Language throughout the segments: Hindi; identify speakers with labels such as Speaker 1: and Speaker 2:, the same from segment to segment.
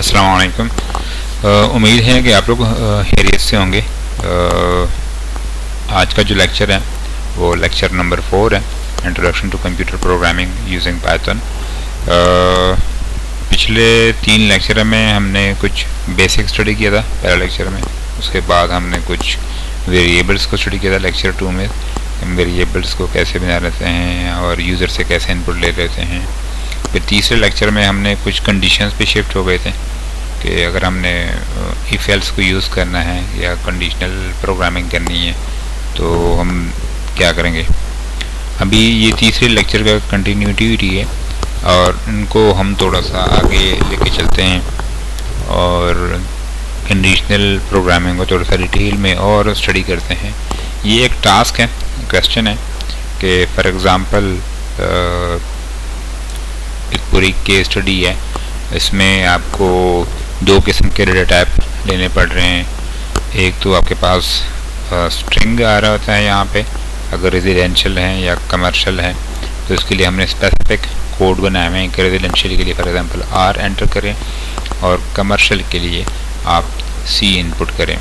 Speaker 1: अस्सलाम वालेकुम। उम्मीद है कि आप लोग खैरियत से होंगे। आज का जो लेक्चर है वो लेक्चर नंबर 4 है, introduction to computer programming using Python. पिछले 3 लेक्चर में हमने कुछ बेसिक स्टडी किया था पहला लेक्चर में, उसके बाद हमने कुछ वेरिएबल्स को स्टडी किया था लेक्चर 2 में। हम वेरिएबल्स को कैसे बना लेते हैं और यूज़र से कैसे इनपुट ले लेते हैं। फिर तीसरे लेक्चर में हमने कुछ कंडीशंस पे शिफ्ट हो गए थे कि अगर हमने इफ एल्स को यूज़ करना है या कंडीशनल प्रोग्रामिंग करनी है तो हम क्या करेंगे। अभी ये तीसरे लेक्चर का कंटिन्यूटी है और इनको हम थोड़ा सा आगे लेके चलते हैं और कंडीशनल प्रोग्रामिंग को थोड़ा सा डिटेल में और स्टडी करते हैं। ये एक टास्क है, क्वेश्चन है कि फॉर एग्ज़ाम्पल एक पूरी केस स्टडी है, इसमें आपको 2 किस्म के डेटा टाइप लेने पड़ रहे हैं। एक तो आपके पास स्ट्रिंग आ रहा होता है यहाँ पे, अगर रेजिडेंशियल है या कमर्शियल है तो इसके लिए हमने स्पेसिफिक कोड बनाए हुए हैं कि रेजिडेंशियल के लिए फॉर एग्जांपल R एंटर करें और कमर्शियल के लिए आप C इनपुट करें।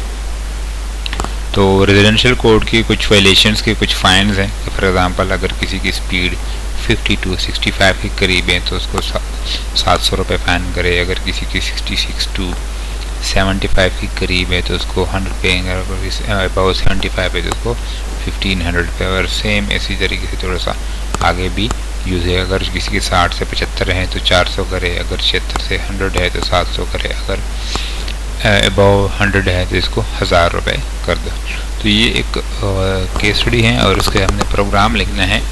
Speaker 1: तो रेजिडेंशियल कोड की कुछ वायलेशंस के कुछ फाइन्स हैं कि फॉर एग्जांपल अगर किसी की स्पीड 50 to 65 के करीब है तो उसको 700 रुपये फ़ाइन करे, अगर किसी की 66 to 75 के करीब है तो उसको 100 पे, अगर अबाउट 75 है तो उसको 1500 रुपये। और सेम इसी तरीके से थोड़ा सा आगे भी यूज़ है, अगर किसी के 60 से 75 है तो 400 करे, अगर 76 से 100 है तो 700 करे, अगर अबाउ 100 है तो इसको 1000 रुपये कर दो। तो ये एक केस स्टडी है और उसके हमने प्रोग्राम लिखना है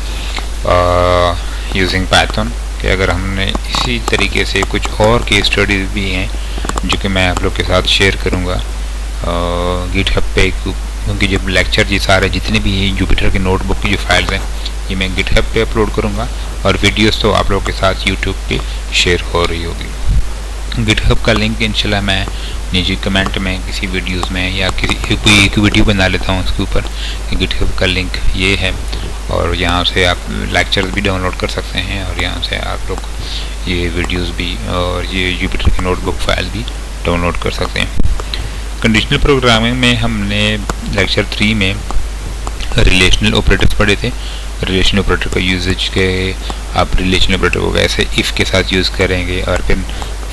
Speaker 1: यूजिंग पाइथन। कि अगर हमने इसी तरीके से कुछ और केस स्टडीज़ भी हैं जो कि मैं आप लोग के साथ शेयर करूँगा गिटहब पे, क्योंकि जब लेक्चर ये सारे जितने भी हैं जुपिटर की नोटबुक की जो फाइल्स हैं ये मैं गिटहब पे अपलोड करूँगा और वीडियोस तो आप लोग के साथ यूट्यूब पे शेयर हो रही होगी। गिटहब का लिंक इंशाल्लाह मैं नीचे कमेंट में किसी वीडियोस में या कोई एक वीडियो बना लेता हूँ उसके ऊपर। गिटहब का लिंक ये है और यहाँ से आप लेक्चर्स भी डाउनलोड कर सकते हैं और यहाँ से आप लोग ये वीडियोस भी और ये जुपिटर की नोटबुक फाइल भी डाउनलोड कर सकते हैं। कंडीशनल प्रोग्रामिंग में हमने लेक्चर 3 में रिलेशनल ऑपरेटर्स पढ़े थे। रिलेशनल ऑपरेटर का यूजेज के आप रिलेशनल ऑपरेटर को कैसे इफ़ के साथ यूज़ करेंगे और फिर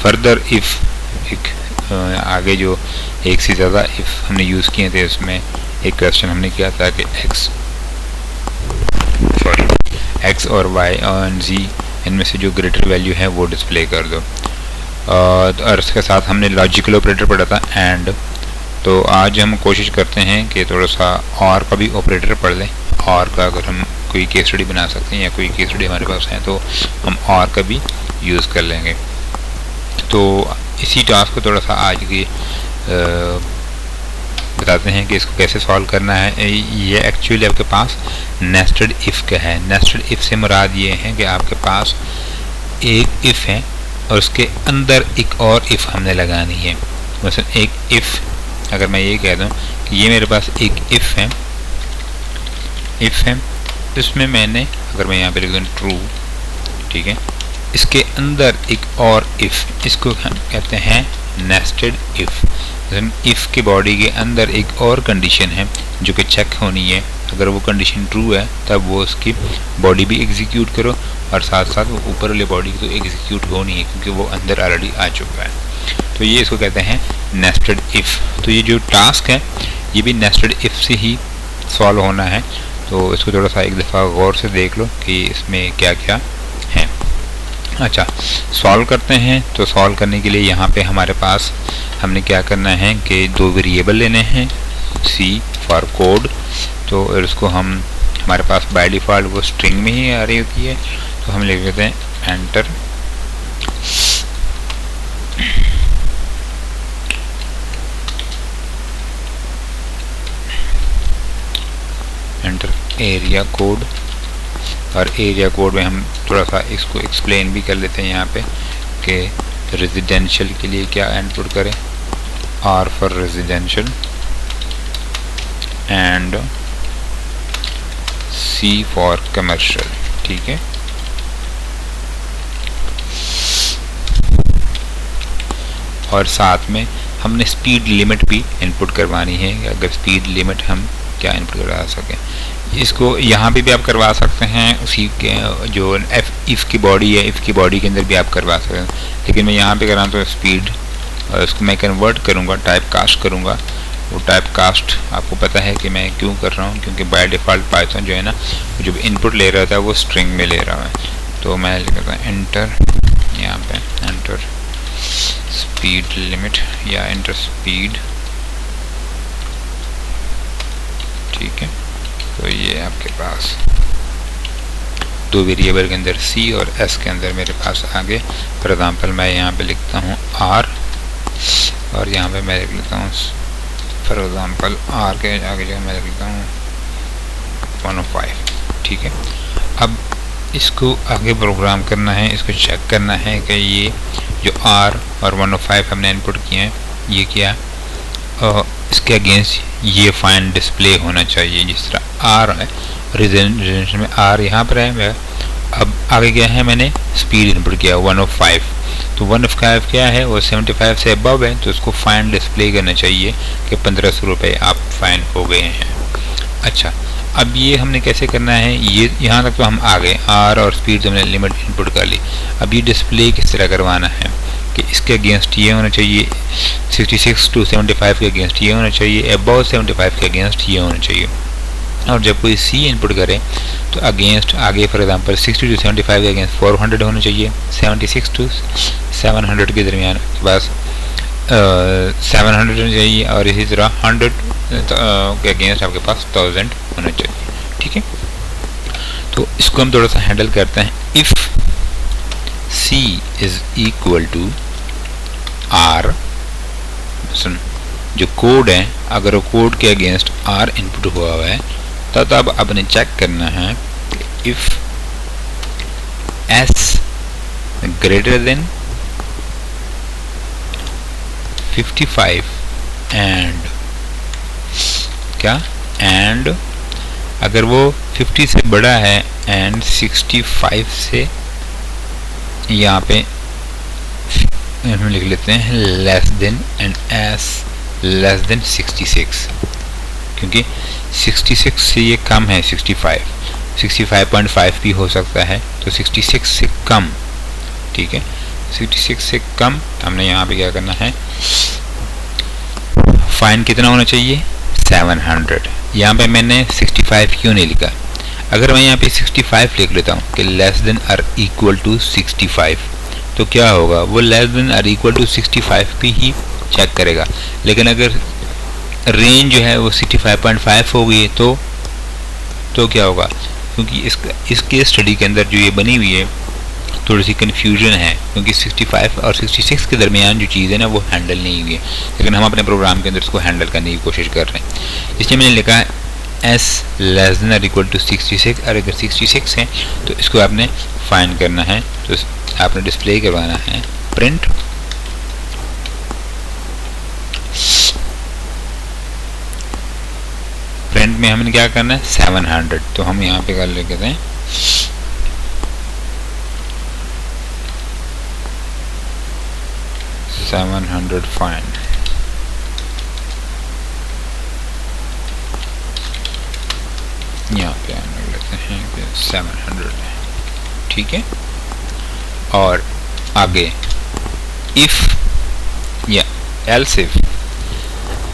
Speaker 1: फर्दर इफ़ एक आगे जो एक से ज़्यादा इफ़ हमने यूज़ किए थे उसमें एक क्वेश्चन हमने किया था कि एक्स और वाई और जी इनमें से जो ग्रेटर वैल्यू है वो डिस्प्ले कर दो। और इसके साथ हमने लॉजिकल ऑपरेटर पढ़ा था एंड। तो आज हम कोशिश करते हैं कि थोड़ा सा और का भी ऑपरेटर पढ़ लें। और का अगर हम कोई केस स्टडी बना सकते हैं या कोई केस स्टडी हमारे पास है तो हम और का भी यूज़ कर लेंगे। तो इसी टास्क को थोड़ा सा आज की बताते हैं कि इसको कैसे सॉल्व करना है। ये एक्चुअली आपके पास नेस्टेड इफ़ का है। नेस्टेड इफ़ से मुराद ये है कि आपके पास एक इफ़ है और उसके अंदर एक और इफ़ हमने लगानी है। मतलब एक इफ़ अगर मैं ये कह दूँ कि ये मेरे पास एक इफ़ है इसमें मैंने अगर मैं यहाँ पे लिख दूँ ट्रू, ठीक है, इसके अंदर एक और इफ़, इसको हम कहते हैं नेस्टेड इफ़। इफ़ के बॉडी के अंदर एक और कंडीशन है जो कि चेक होनी है। अगर वो कंडीशन ट्रू है तब वो उसकी बॉडी भी एग्जीक्यूट करो और साथ साथ वो ऊपर वाले बॉडी की तो एग्जीक्यूट होनी है क्योंकि वो अंदर ऑलरेडी आ चुका है। तो ये इसको कहते हैं नेस्टेड इफ़। तो ये जो टास्क है ये भी नेस्टेड इफ़ से ही सॉल्व होना है। तो इसको थोड़ा सा एक दफ़ा गौर से देख लो कि इसमें क्या क्या है। अच्छा, सॉल्व करते हैं। तो सॉल्व करने के लिए यहाँ पे हमारे पास हमने क्या करना है कि 2 वेरिएबल लेने हैं, C फॉर कोड। तो इसको हम हमारे पास बाय डिफ़ॉल्ट वो स्ट्रिंग में ही आ रही होती है तो हम लिख देते हैं एंटर एरिया कोड। और एरिया कोड में हम थोड़ा सा इसको एक्सप्लेन भी कर लेते हैं यहाँ पे कि रेजिडेंशियल के लिए क्या इनपुट करें, R for residential and C for commercial, ठीक है। और साथ में हमने स्पीड लिमिट भी इनपुट करवानी है, अगर स्पीड लिमिट हम क्या इनपुट करवा सकें। इसको यहाँ पे भी आप करवा सकते हैं, उसी के जो इफ़ की बॉडी है, इफ़ की बॉडी के अंदर भी आप करवा सकते हैं, लेकिन मैं यहाँ पे कर रहा हूँ तो स्पीड, और इसको मैं कन्वर्ट करूँगा, टाइप कास्ट करूँगा। वो टाइप कास्ट आपको पता है कि मैं क्यों कर रहा हूँ, क्योंकि बाय डिफ़ॉल्ट पाइथन जो है ना, जो इनपुट ले रहा था वो स्ट्रिंग में ले रहा है। तो मैं लिखता हूँ एंटर, यहाँ पे एंटर स्पीड लिमिट या एंटर स्पीड, ठीक है। तो ये आपके पास दो वेरिएबल के अंदर c और s के अंदर मेरे पास आगे, फॉर एग्जांपल मैं यहाँ पे लिखता हूँ r, और यहाँ पे मैं लिख लेता हूँ फॉर एग्जांपल r के आगे जो मैं लिख लेता हूँ 105, ठीक है। अब इसको आगे प्रोग्राम करना है, इसको चेक करना है कि ये जो r और 105 हमने इनपुट किए हैं, ये क्या इसके अगेंस्ट ये फाइन डिस्प्ले होना चाहिए, जिस तरह आर है रिजल्ट में आर यहाँ पर है। अब आगे क्या है, मैंने स्पीड इनपुट किया 105, तो 105 क्या है, वो 75 से अबव है, तो उसको फाइन डिस्प्ले करना चाहिए कि 1500 रुपये आप फाइन हो गए हैं। अच्छा, अब ये हमने कैसे करना है, ये यहाँ तक तो हम आ गए, आर और स्पीड हमने लिमिट इनपुट कर ली। अब ये डिस्प्ले किस तरह करवाना है कि इसके अगेंस्ट ये होना चाहिए, 66 to 75 के अगेंस्ट ये होना चाहिए, अबव 75 के अगेंस्ट ये होना चाहिए। और जब कोई सी इनपुट करे तो अगेंस्ट आगे फॉर एग्जांपल 60 to 75 के अगेंस्ट 400 होना चाहिए, 76 to 700 के दरमियान के पास 700 होना चाहिए, और इसी तरह 100 के अगेंस्ट आपके पास 1000 होना चाहिए, ठीक है। तो इसको हम थोड़ा सा हैंडल करते हैं। If c is equal to r, सुन जो कोड है, अगर वो कोड के अगेंस्ट r इनपुट हुआ हुआ है, तब आपने चेक करना है कि if s greater then 55 and क्या, एंड अगर वो 50 से बड़ा है एंड 65 से, यहाँ पे हम लिख लेते हैं less than, and s less then 66, क्योंकि 66 से ये कम है 65.5 भी हो सकता है, तो 66 से कम, ठीक है। 66 से कम हमने यहाँ पे क्या करना है, फाइन कितना होना चाहिए 700। यहाँ पे मैंने 65 क्यों नहीं लिखा, अगर मैं यहाँ पे 65 लिख लेता हूँ कि लेस देन और इक्वल टू 65, तो क्या होगा, वो लेस देन और इक्वल टू 65 भी ही चेक करेगा। लेकिन अगर रेंज जो है वो 65.5 हो गई तो क्या होगा, क्योंकि इसके स्टडी के अंदर जो ये बनी हुई है थोड़ी सी कन्फ्यूजन है, क्योंकि 65 और 66 के दरमियान जो चीज़ है ना वो हैंडल नहीं हुई है, लेकिन हम अपने प्रोग्राम के अंदर इसको हैंडल करने की कोशिश कर रहे हैं। इसलिए मैंने लिखा है s लेस देन और इक्वल टू 66, और अगर 66 है तो इसको आपने फाइंड करना है, तो आपने डिस्प्ले करवाना है प्रिंट में हमने क्या करना है 700, तो हम यहाँ पे कर लेते हैं 700 फाइन, यहाँ पे हम लेते हैं कि 700 है, ठीक है। और आगे इफ या एल्स इफ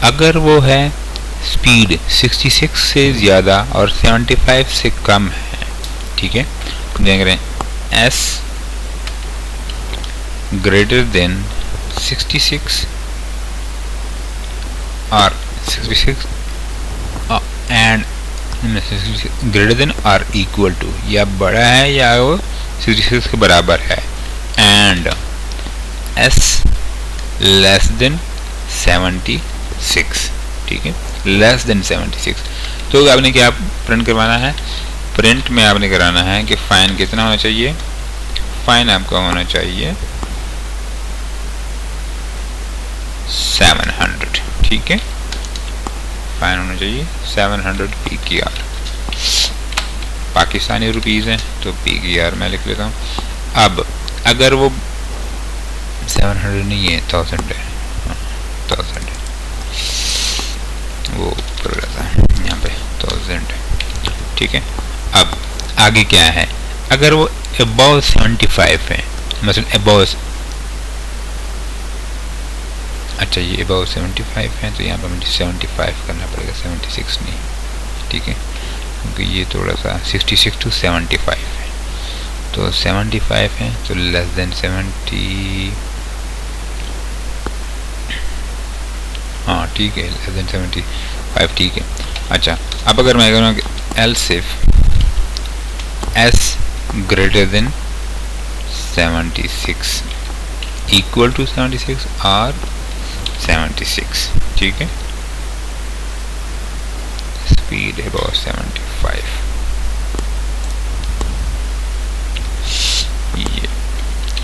Speaker 1: अगर वो है स्पीड 66 से ज़्यादा और 75 से कम है, ठीक है, देख रहे हैं s ग्रेटर देन 66 और 66 एंड ग्रेटर देन और इक्वल टू, या बड़ा है या वो 66 के बराबर है, एंड s लेस देन 76, ठीक है, लेस देन 76। तो आपने क्या प्रिंट करवाना है, प्रिंट में आपने कराना है कि फाइन कितना होना चाहिए, फाइन आपका होना चाहिए 700, ठीक है, फाइन होना चाहिए 700 PKR, पाकिस्तानी रुपीज़ हैं तो PKR मैं लिख लेता हूँ। अब अगर वो 700 नहीं है, 1000 है, 1000 है, वो ऊपर रहता है यहाँ पे 1000 है। ठीक है, अब आगे क्या है, अगर वो अबव 75 है, मतलब अबव, अच्छा ये अबव 75 है तो यहाँ पर मुझे 75 करना पड़ेगा, 76 नहीं। ठीक है, क्योंकि ये थोड़ा सा 66 to 75 है, तो 75 है तो लेस देन 70, हाँ ठीक है, लेस देन 75 ठीक है। अच्छा, अब अगर मैं करूँ कि else if s greater than 76 equal to 76 और 76, ठीक है, स्पीड अबाउट 75, ये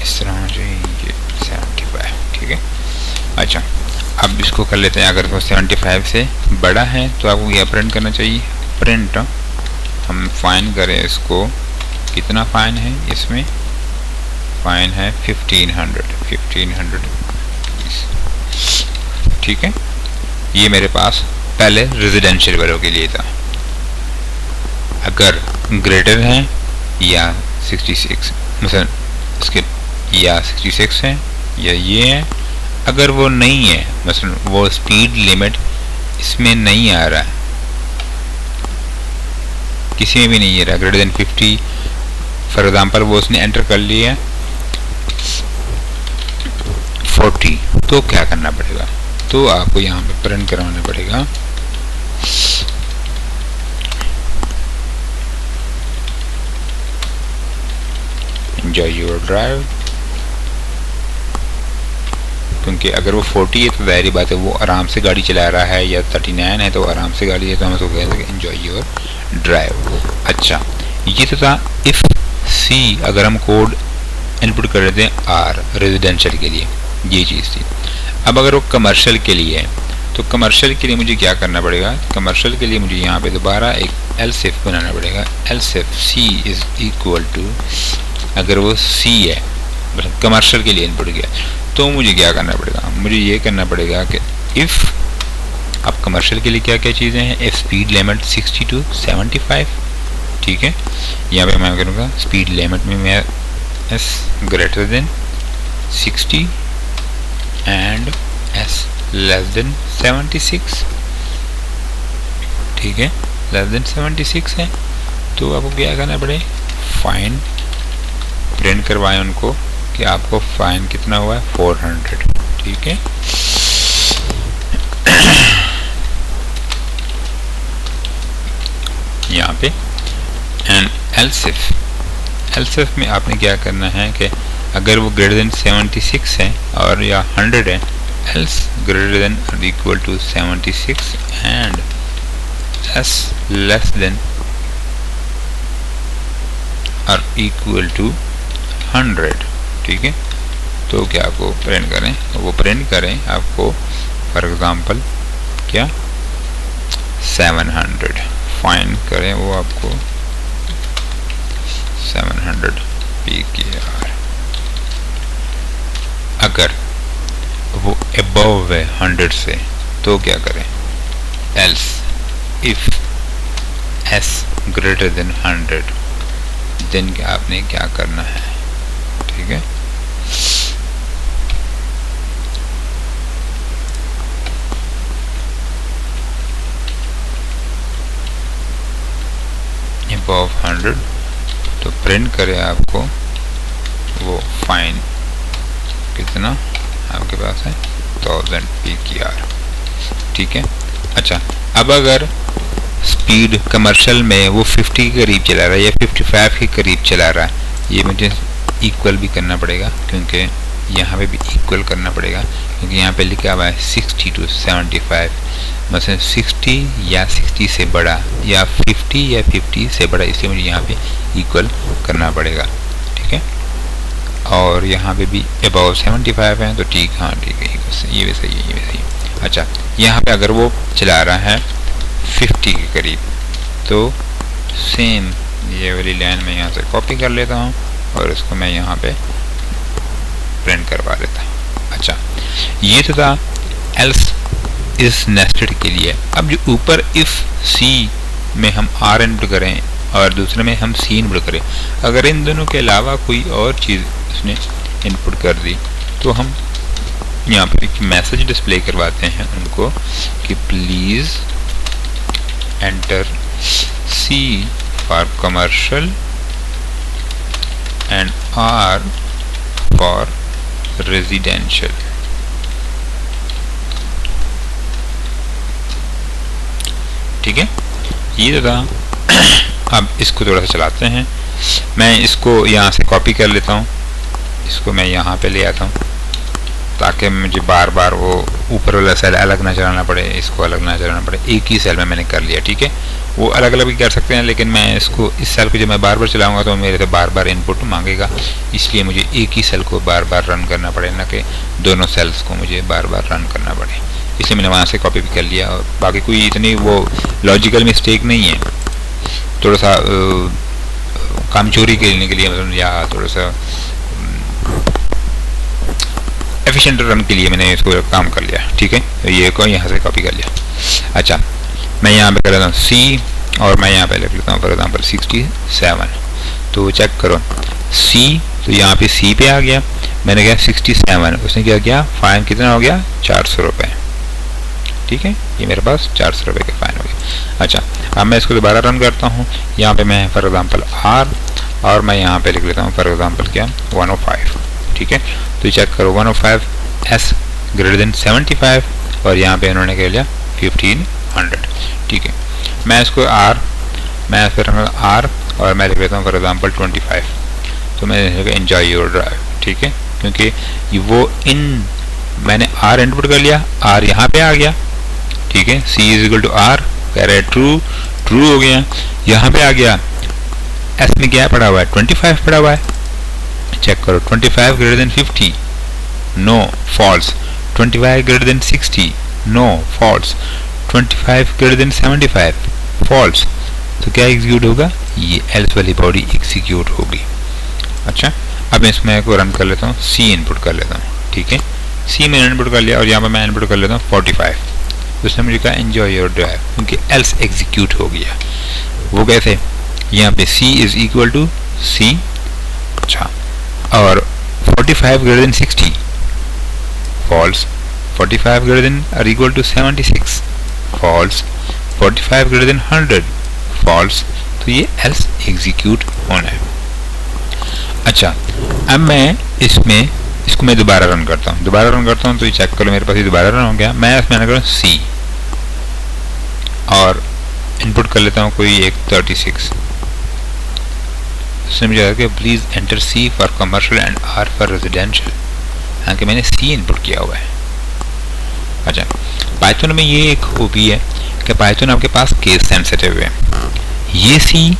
Speaker 1: इस तरह जो है ये 75, ठीक है। अच्छा, अब इसको कर लेते हैं, अगर वो 75 से बड़ा है तो आपको यह प्रिंट करना चाहिए, प्रिंट हम फाइन करें इसको, कितना फाइन है इसमें, फाइन है 1500, ठीक है। ये मेरे पास पहले रेजिडेंशियल वालों के लिए था, अगर ग्रेटर है या 66 मतलब इसके या 66 है या ये है, अगर वो नहीं है मतलब वो स्पीड लिमिट इसमें नहीं आ रहा है, किसी में भी नहीं आ रहा, ग्रेटर देन 50 फॉर एग्जांपल वो उसने एंटर कर लिया 40, तो क्या करना पड़ेगा, तो आपको यहाँ पे प्रिंट करवाना पड़ेगा एंजॉय योर ड्राइव, क्योंकि अगर वो 40 है तो जाहिर बात है वो आराम से गाड़ी चला रहा है, या 39 है तो आराम से गाड़ी है, तो हम उसको कहेंगे एंजॉय योर ड्राइव। अच्छा, ये तो था इफ सी, अगर हम कोड इनपुट कर देते हैं आर रेजिडेंशियल के लिए, ये चीज़ थी। अब अगर वो कमर्शियल के लिए है तो कमर्शियल के लिए मुझे क्या करना पड़ेगा, कमर्शियल के लिए मुझे यहाँ पे दोबारा एक एल्स इफ बनाना पड़ेगा, else if c is equal to, अगर वो सी है मतलब कमर्शियल के लिए इनपुट किया, तो मुझे क्या करना पड़ेगा, मुझे ये करना पड़ेगा कि इफ़, अब कमर्शियल के लिए क्या क्या चीज़ें हैं, इफ स्पीड लिमिट 60 to 75, ठीक है, यहाँ पे मैं करूँगा स्पीड लिमिट में मैं S greater than 60 and s less then 76, ठीक है, लेस देन 76 है, तो आपको क्या करना पड़े, फाइन प्रिंट करवाएं उनको कि आपको फाइन कितना हुआ है 400, ठीक है। यहाँ पे एंड एल्स इफ में आपने क्या करना है कि अगर वो ग्रेटर देन 76 है और या 100 है, एल्स ग्रेटर देन और equal to 76 and s less than और इक्वल टू 100, ठीक है। तो क्या आपको प्रिंट करें, वो प्रिंट करें आपको फॉर एग्जांपल क्या 700 फाइन करें, वो आपको 700 PKR, अगर वो अबव है 100 से तो क्या करें, else if s greater than 100 then क्या आपने क्या करना है, ठीक है। above 100 तो प्रिंट करे आपको वो फाइन कितना आपके पास है 1000 PKR, ठीक है। अच्छा, अब अगर स्पीड कमर्शियल में वो 50 के करीब चला रहा है या 55 के करीब चला रहा है, ये मुझे इक्वल भी करना पड़ेगा, क्योंकि यहाँ पे भी इक्वल करना पड़ेगा, क्योंकि यहाँ पे लिखा हुआ है 60 to 75, मतलब 60 या 60 से बड़ा या 50 या 50 से बड़ा, इसलिए मुझे यहाँ पे इक्वल करना पड़ेगा, ठीक है। और यहाँ पे भी अबाउट 75 है तो ठीक, हाँ ठीक है, ये भी सही है, ये भी सही है। अच्छा, यहाँ पे अगर वो चला रहा है 50 के करीब, तो सेम ये वाली लाइन में यहाँ से कॉपी कर लेता हूँ और इसको मैं यहाँ पे प्रिंट करवा लेता हूँ। अच्छा, ये तो था एल्स इस नेस्टेड के लिए। अब जो ऊपर इफ सी में हम आर इनपुट करें और दूसरे में हम सी इनपुट करें, अगर इन दोनों के अलावा कोई और चीज़ उसने इनपुट कर दी तो हम यहाँ पर एक मैसेज डिस्प्ले करवाते हैं उनको कि please enter c for commercial and r for residential. ठीक है, ये तो था। अब इसको थोड़ा सा चलाते हैं। मैं इसको यहाँ से कॉपी कर लेता हूँ, इसको मैं यहाँ पे ले आता हूँ ताकि मुझे बार बार वो ऊपर वाला सेल अलग ना चलाना पड़े, इसको अलग ना चलाना पड़े। एक ही सेल में मैंने कर लिया। ठीक है, वो अलग अलग भी कर सकते हैं, लेकिन मैं इसको इस सेल को जब मैं बार बार चलाऊंगा तो मेरे से बार बार इनपुट मांगेगा, इसलिए मुझे एक ही सेल को बार बार रन करना पड़े, ना कि दोनों सेल्स को मुझे बार बार रन करना पड़े। इसलिए मैंने वहाँ से कॉपी भी कर लिया और बाकी कोई इतनी वो लॉजिकल मिस्टेक नहीं है। थोड़ा सा काम चोरी करने के लिए मतलब या थोड़ा सा एफिशिएंट रन के लिए मैंने इसको काम कर लिया। ठीक है, तो ये को यहाँ से कॉपी कर लिया। अच्छा, मैं यहाँ पे कर लेता हूँ सी और मैं यहाँ पे लिख लेता हूँ फॉर एग्जाम्पल 67। तो चेक करो सी, तो यहाँ पे सी पे आ गया, मैंने कहा 67, उसने क्या किया फाइन कितना हो गया 400 रुपये। ठीक है, ये मेरे पास 400 रुपये का फाइन हो गया। अच्छा, अब मैं इसको दोबारा रन करता हूँ। यहाँ पे मैं फॉर एग्जाम्पल आर और मैं यहाँ पे लिख लेता हूँ फॉर एग्जाम्पल क्या 105। ठीक है, तो चेक करो 105 एस ग्रेटर देन 75 और यहाँ पे इन्होंने क्या लिया 1500। ठीक है, मैं इसको आर, मैं फिर आर और मैं लिख लेता हूँ फॉर एग्जाम्पल 25। तो मैं एंजॉय योर ड्राइव। ठीक है, क्योंकि वो इन मैंने आर इनपुट कर लिया, आर यहाँ पे आ गया। ठीक है, सी इज इक्वल टू आर, कह रहे ट्रू, ट्रू हो गया। यहाँ पे आ गया एस में क्या पड़ा हुआ है 25 पड़ा हुआ है। चेक करो 25 greater than 50, no false. 25 greater than 60, no false. 25 greater than 75, false. तो क्या एग्जीक्यूट होगा, ये एल्स वाली बॉडी एग्जीक्यूट होगी। अच्छा, अब इसमें को रन कर लेता हूँ, सी इनपुट कर लेता हूँ। ठीक है, सी में इनपुट कर लिया और यहाँ पर मैं इनपुट कर लेता हूँ 45। उसने मुझे कहा एंजॉय योर ड्राइव, क्योंकि एल्स एग्जीक्यूट हो गया। वो कैसे, यहाँ पे c is equal to c. अच्छा, और 45 greater than 60, false. 45 greater than or equal to 76, false. 45 greater than 100, false. तो ये एल्स एग्जीक्यूट होना है। अच्छा, अब मैं इसमें इसको मैं दोबारा रन करता हूँ, दोबारा रन करता हूँ तो ये चेक करो मेरे पास ये दोबारा रन हो गया। मैं इसमें करूँ सी और इनपुट कर लेता हूँ कोई एक 36। उसने मुझे कहा कि please enter c for commercial and r for residential, हालांकि मैंने सी इनपुट किया हुआ है। अच्छा, पाइथन में ये एक खूबी है कि पाइथन आपके पास केस सेंसिटिव है। ये सी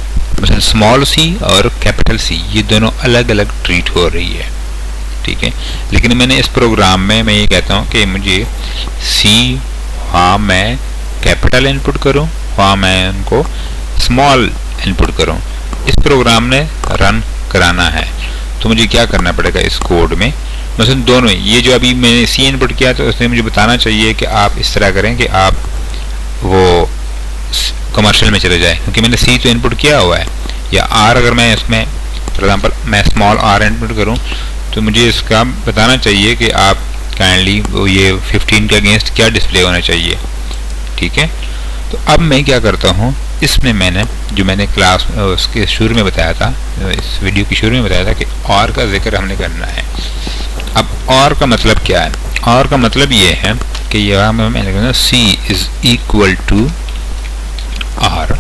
Speaker 1: मतलब स्मॉल सी और कैपिटल सी ये दोनों अलग अलग ट्रीट हो रही है। ठीक है, लेकिन मैंने इस प्रोग्राम में मैं ये कहता हूँ कि मुझे सी हाँ मैं कैपिटल इनपुट करूँ, हाँ मैं उनको स्मॉल इनपुट करूँ। इस प्रोग्राम ने रन कराना है तो मुझे क्या करना पड़ेगा इस कोड में, मतलब दोनों। ये जो अभी मैंने सी इनपुट किया तो उसने मुझे बताना चाहिए कि आप इस तरह करें कि आप वो कमर्शियल में चले जाए, क्योंकि मैंने सी तो इनपुट किया हुआ है। या आर अगर मैं इसमें फॉर एग्जांपल मैं स्मॉल आर इनपुट करूं तो मुझे इसका बताना चाहिए कि आप काइंडली ये 15 के अगेंस्ट क्या डिस्प्ले होना चाहिए। ठीक है, तो अब मैं क्या करता हूं, इसमें मैंने जो मैंने क्लास उसके शुरू में बताया था, इस वीडियो की शुरू में बताया था कि और का जिक्र हमने करना है। अब और का मतलब क्या है, और का मतलब ये है कि यहाँ में मैंने कहना सी इज इक्वल टू आर,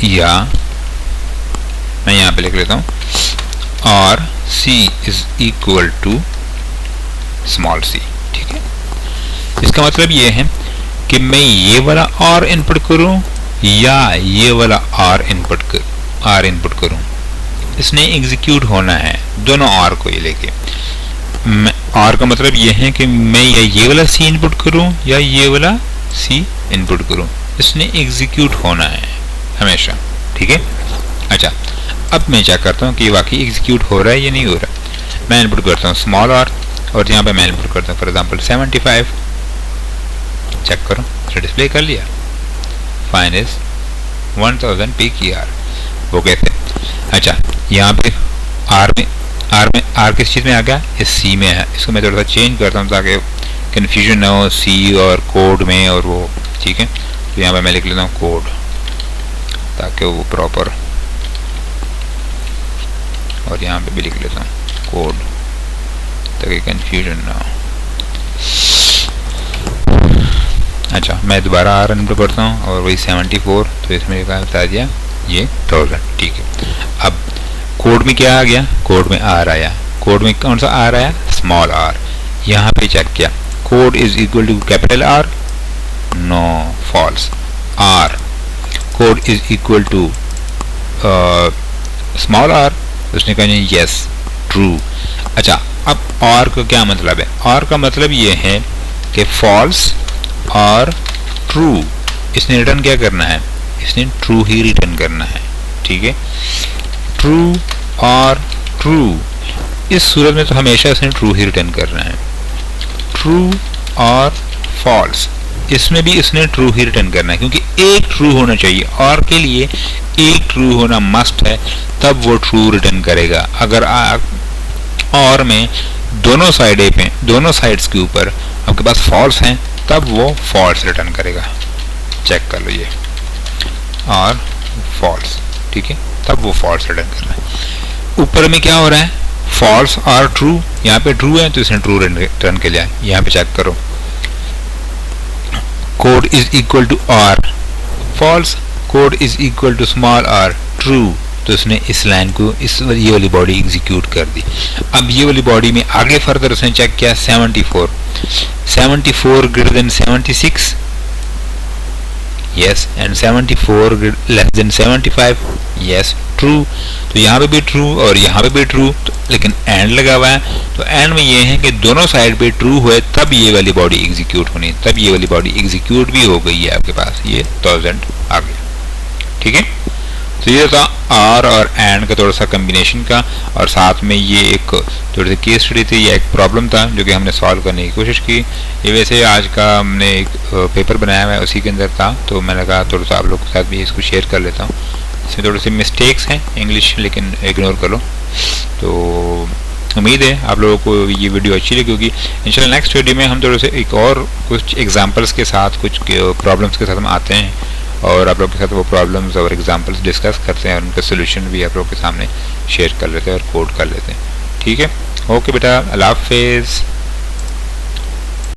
Speaker 1: या मैं यहाँ पे लिख लेता हूँ और सी is equal to small C. ठीक है, इसका मतलब ये है कि मैं ये वाला और इनपुट करूं या ये वाला आर इनपुट करूं, इसने एग्जीक्यूट होना है दोनों आर को ये लेके। आर का मतलब ये है कि मैं या ये वाला सी इनपुट करूं या ये वाला सी इनपुट करूं, इसने एग्जीक्यूट होना है हमेशा। ठीक है, अच्छा अब मैं क्या करता हूँ कि वाकई एग्जीक्यूट हो रहा है या नहीं हो रहा। मैं इनपुट करता हूँ स्मॉल आर और यहाँ पे मैं इनपुट करता हूँ फॉर एग्जाम्पल 75, चेक करो तो डिस्प्ले कर लिया, फाइन इज 1000 PQR। वो कहते हैं अच्छा यहाँ पे आर किस चीज़ में आ गया, इस सी में है। इसको मैं थोड़ा सा चेंज करता हूँ ताकि कन्फ्यूजन ना हो सी और कोड में और वो, ठीक है। तो यहाँ पे मैं लिख लेता हूँ कोड ताकि वो प्रॉपर, और यहाँ पे भी लिख लेता हूँ कोड ताकि कंफ्यूजन ना हो। अच्छा मैं दोबारा आर इनपुट करता हूँ और वही 74, तो इसमें क्या बता दिया ये 1000, ठीक है। अब कोड में क्या आ गया, कोड में आर आया, कोड में कौन सा आर आया, स्मॉल आर। यहाँ पे चेक किया code is equal to capital r, no false. R code is equal to small r, उसने कहा यस ट्रू। अच्छा अब और का क्या मतलब है, और का मतलब ये है कि फॉल्स और ट्रू, इसने रिटर्न क्या करना है, इसने ट्रू ही रिटर्न करना है, ठीक है। ट्रू और ट्रू, इस सूरत में तो हमेशा इसने ट्रू ही रिटर्न करना है। ट्रू और फॉल्स, इसमें भी इसने ट्रू ही रिटर्न करना है, क्योंकि एक ट्रू होना चाहिए, और के लिए एक ट्रू होना मस्ट है, तब वो ट्रू रिटर्न करेगा। अगर और में दोनों साइड्स के ऊपर आपके पास फॉल्स हैं तब वो फॉल्स रिटर्न करेगा। चेक कर लो ये और फॉल्स, ठीक है, तब वो फॉल्स रिटर्न कर रहा है। ऊपर में क्या हो रहा है, फॉल्स और ट्रू, यहाँ पे ट्रू है तो इसने ट्रू रिटर्न के लिया। यहाँ पे चेक करो code is equal to r false, code is equal to small r true, तो उसने इस लाइन को ये वाली बॉडी एग्जीक्यूट कर दी। अब ये वाली बॉडी में आगे फर्दर उसने चेक किया 74 greater than 76, yes, and 74 less than 75, yes true. तो यहाँ पे भी ट्रू और यहाँ पे भी ट्रू, तो लेकिन एंड लगा हुआ है, तो एंड में ये है कि दोनों साइड पे ट्रू हुए तब ये वाली बॉडी एग्जीक्यूट होनी, तब ये वाली बॉडी एग्जीक्यूट भी हो गई है आपके पास, ये 1000 आ गया, ठीक है। तो ये था आर और एंड का थोड़ा सा कम्बिनेशन का, और साथ में ये एक थोड़ी सी केस स्टडी थी, ये एक प्रॉब्लम था जो कि हमने सॉल्व करने की कोशिश की। ये वैसे आज का हमने एक पेपर बनाया हुआ है, उसी के अंदर था, तो मैंने कहा थोड़ा सा आप लोग के साथ भी इसको शेयर कर लेता हूँ। इसमें थोड़ी सी मिस्टेक्स हैं इंग्लिश, लेकिन इग्नोर करो। तो उम्मीद है आप लोगों को ये वीडियो अच्छी लगी होगी। इंशाल्लाह नेक्स्ट वीडियो में हम थोड़े से एक और कुछ एग्जाम्पल्स के साथ, कुछ प्रॉब्लम्स के साथ हम आते हैं और आप लोग के साथ वो प्रॉब्लम्स और एग्जांपल्स डिस्कस करते हैं और उनका सोल्यूशन भी आप लोग के सामने शेयर कर लेते हैं और कोड कर लेते हैं, ठीक है। ओके बेटा, अल्लाह हाफिज़।